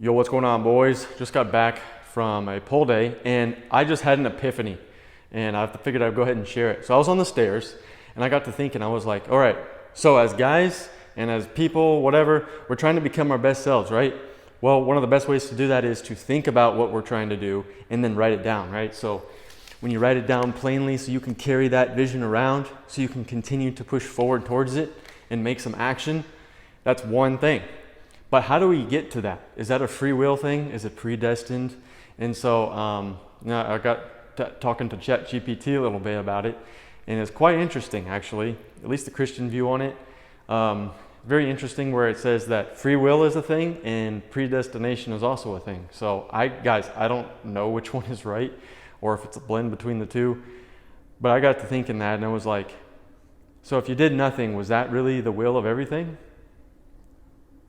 Yo, what's going on, boys? Just got back from a pull day and I just had an epiphany and I figured I'd go ahead and share it. So I was on the stairs and I got to thinking, I was like, all right, so as guys and as people, whatever, we're trying to become our best selves, right? Well, one of the best ways to do that is to think about what we're trying to do and then write it down, right? So when you write it down plainly so you can carry that vision around, so you can continue to push forward towards it and make some action, that's one thing. But how do we get to that? Is that a free will thing? Is it predestined? And so I got talking to ChatGPT a little bit about it, and it's quite interesting, actually, at least the Christian view on it. Very interesting where it says that free will is a thing and predestination is also a thing. So I don't know which one is right or if it's a blend between the two, but I got to thinking that and I was like, so if you did nothing, was that really the will of everything?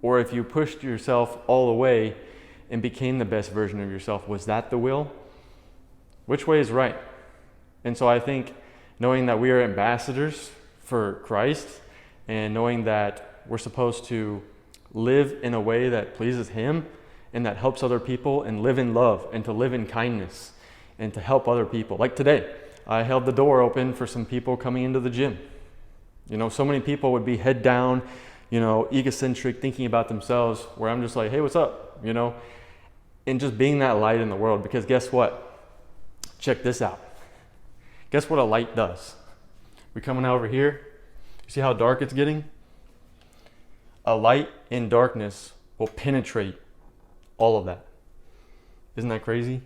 Or if you pushed yourself all the way and became the best version of yourself, was that the will? Which way is right? And so I think knowing that we are ambassadors for Christ and knowing that we're supposed to live in a way that pleases Him and that helps other people and live in love and to live in kindness and to help other people. Like today, I held the door open for some people coming into the gym. You know, so many people would be head down, you know, egocentric, thinking about themselves, where I'm just like, hey, what's up? You know, and just being that light in the world. Because guess what? Check this out. Guess what a light does? We're coming over here. You see how dark it's getting? A light in darkness will penetrate all of that. Isn't that crazy?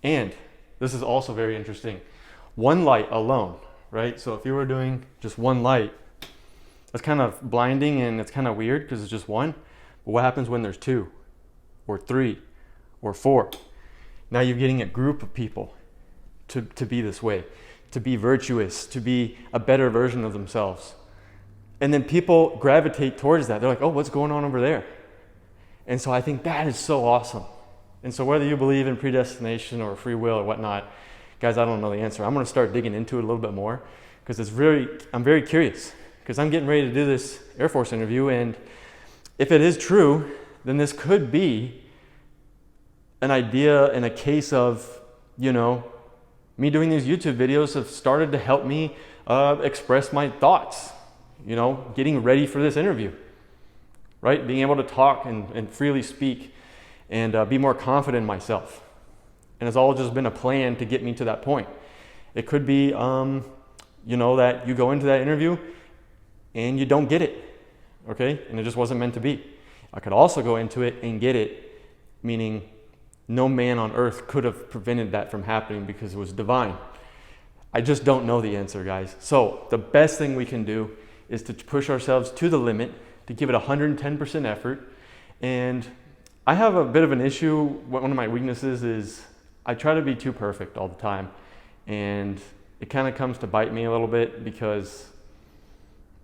And this is also very interesting. One light alone, right? So if you were doing just one light, that's kind of blinding and it's kind of weird because it's just one. But what happens when there's two or three or four? Now you're getting a group of people to be this way, to be virtuous, to be a better version of themselves. And then people gravitate towards that. They're like, oh, what's going on over there? And so I think that is so awesome. And so whether you believe in predestination or free will or whatnot, guys, I don't know the answer. I'm going to start digging into it a little bit more because I'm very curious. Because I'm getting ready to do this Air Force interview, and if it is true, then this could be an idea and a case of, you know, me doing these YouTube videos have started to help me express my thoughts, you know, getting ready for this interview, right? Being able to talk and freely speak and be more confident in myself. And it's all just been a plan to get me to that point. It could be, you know, that you go into that interview and you don't get it, okay? And it just wasn't meant to be. I could also go into it and get it, meaning no man on earth could have prevented that from happening because it was divine. I just don't know the answer, guys. So the best thing we can do is to push ourselves to the limit, to give it 110% effort. And I have a bit of an issue. One of my weaknesses is I try to be too perfect all the time. And it kind of comes to bite me a little bit because,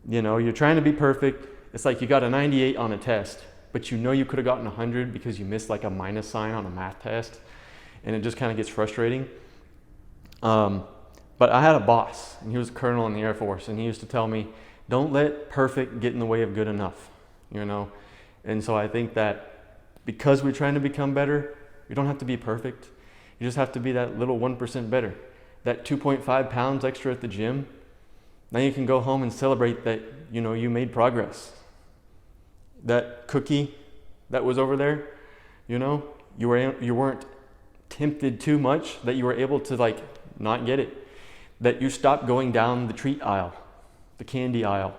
you know, you're trying to be perfect. It's like you got a 98 on a test, but you know you could have gotten 100 because you missed like a minus sign on a math test, and it just kind of gets frustrating. But I had a boss, and he was a colonel in the Air Force, and he used to tell me, don't let perfect get in the way of good enough, you know? And so I think that because we're trying to become better, you don't have to be perfect. You just have to be that little 1% better. That 2.5 pounds extra at the gym, now you can go home and celebrate that, you know, you made progress. That cookie that was over there, you know, you weren't tempted too much, that you were able to like not get it. That you stopped going down the treat aisle, the candy aisle.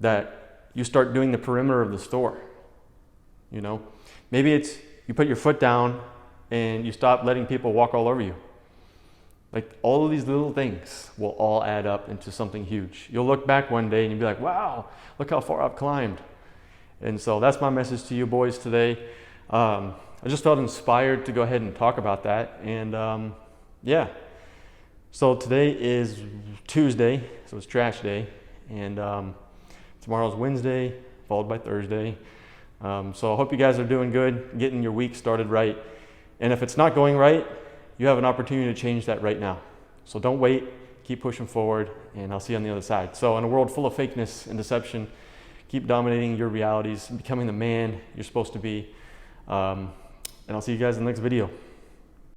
That you start doing the perimeter of the store, you know. Maybe it's you put your foot down and you stop letting people walk all over you. Like all of these little things will all add up into something huge. You'll look back one day and you'll be like, wow, look how far I've climbed. And so that's my message to you boys today. I just felt inspired to go ahead and talk about that. And yeah, so today is Tuesday, so it's trash day. And tomorrow's Wednesday, followed by Thursday. So I hope you guys are doing good, getting your week started right. And if it's not going right, you have an opportunity to change that right now. So don't wait, keep pushing forward, and I'll see you on the other side. So in a world full of fakeness and deception, keep dominating your realities and becoming the man you're supposed to be. And I'll see you guys in the next video.